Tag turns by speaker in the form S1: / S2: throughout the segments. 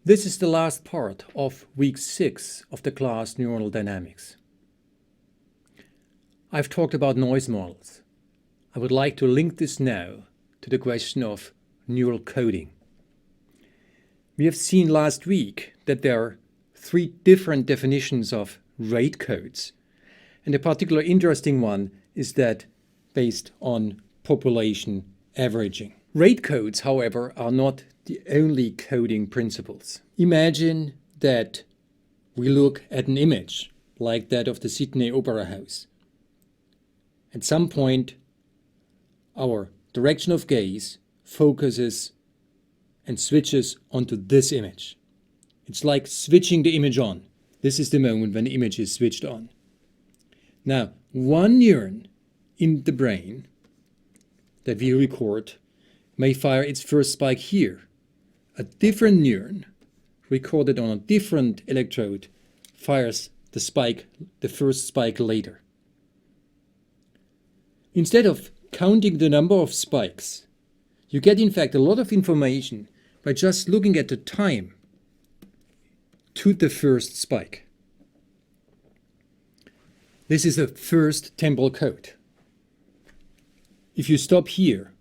S1: This is the last part of week 6 of the class Neuronal Dynamics. I've talked about noise models. I would like to link this now to the question of neural coding. We have seen last week that there are 3 different definitions of rate codes, and a particular interesting one is that based on population averaging. Rate codes, however, are not the only coding principles. Imagine that we look at an image like that of the Sydney Opera House. At some point, our direction of gaze focuses and switches onto this image. It's like switching the image on. This is the moment when the image is switched on. Now, one neuron in the brain that we record may fire its first spike here. A different neuron recorded on a different electrode fires the first spike later. Instead of counting the number of spikes, you get in fact a lot of information by just looking at the time to the first spike. This is the first temporal code. If you stop here,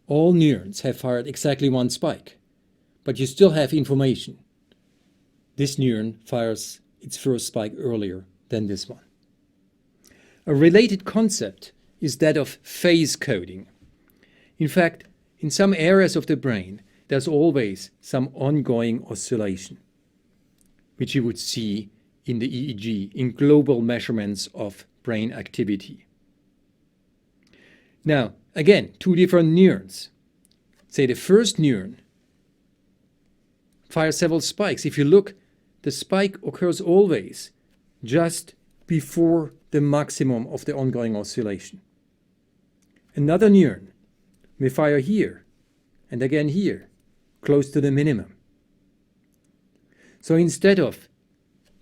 S1: all neurons have fired exactly one spike, but you still have information. This neuron fires its first spike earlier than this one. A related concept is that of phase coding. In fact, in some areas of the brain, there's always some ongoing oscillation, which you would see in the EEG, in global measurements of brain activity. Now, again, 2 different neurons. Say the first neuron fires several spikes. If you look, the spike occurs always just before the maximum of the ongoing oscillation. Another neuron may fire here and again here, close to the minimum. So instead of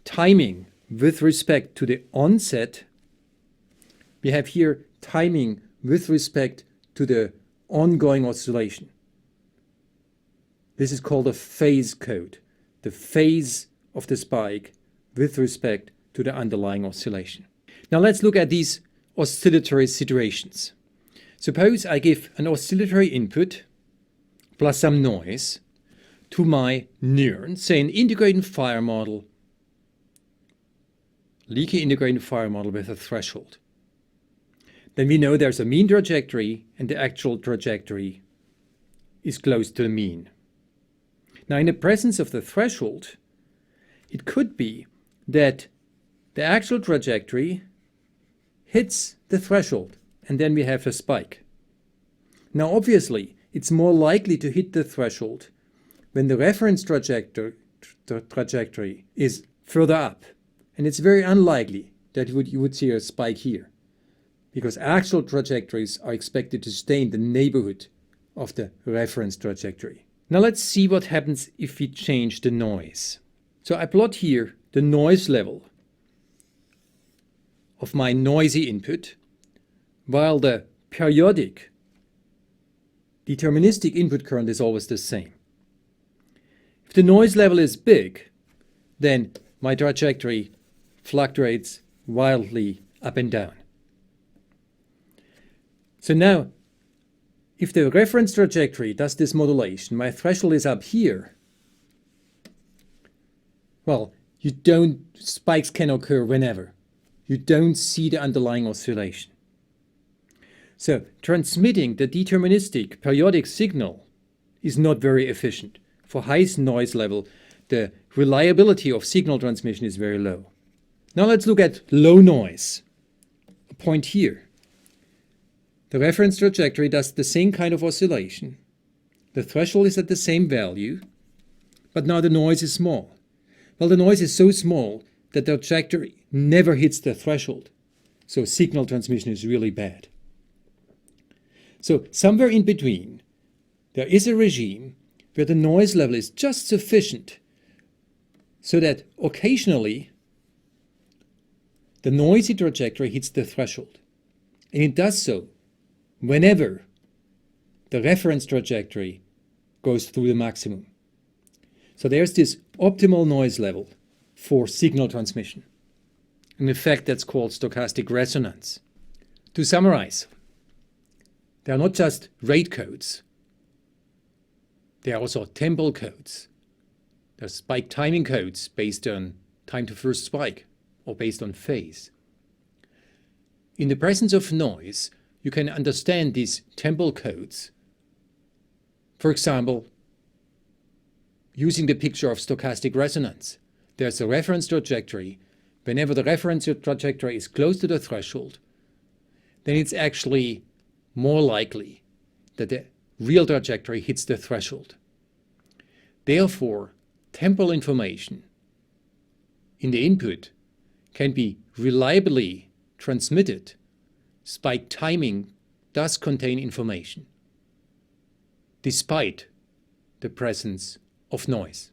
S1: timing with respect to the onset, we have here timing with respect to the ongoing oscillation. This is called a phase code, the phase of the spike with respect to the underlying oscillation. Now let's look at these oscillatory situations. Suppose I give an oscillatory input plus some noise to my neuron, say an integrated fire model, leaky integrated fire model with a threshold. Then we know there's a mean trajectory and the actual trajectory is close to the mean. Now in the presence of the threshold, it could be that the actual trajectory hits the threshold and then we have a spike. Now obviously it's more likely to hit the threshold when the reference trajectory is further up, and it's very unlikely that you would see a spike here, because actual trajectories are expected to stay in the neighborhood of the reference trajectory. Now let's see what happens if we change the noise. So I plot here the noise level of my noisy input, while the periodic deterministic input current is always the same. If the noise level is big, then my trajectory fluctuates wildly up and down. So now, if the reference trajectory does this modulation, my threshold is up here, well, spikes can occur whenever. You don't see the underlying oscillation. So transmitting the deterministic periodic signal is not very efficient. For high noise level, the reliability of signal transmission is very low. Now let's look at low noise. A point here. The reference trajectory does the same kind of oscillation. The threshold is at the same value, but now the noise is small. Well, the noise is so small that the trajectory never hits the threshold. So signal transmission is really bad. So somewhere in between, there is a regime where the noise level is just sufficient so that occasionally the noisy trajectory hits the threshold. And it does so whenever the reference trajectory goes through the maximum. So there's this optimal noise level for signal transmission. An effect that's called stochastic resonance. To summarize, they are not just rate codes. They are also temporal codes. There are spike timing codes based on time to first spike or based on phase. In the presence of noise, you can understand these temporal codes. For example, using the picture of stochastic resonance, there's a reference trajectory. Whenever the reference trajectory is close to the threshold, then it's actually more likely that the real trajectory hits the threshold. Therefore, temporal information in the input can be reliably transmitted. Spike timing does contain information, despite the presence of noise.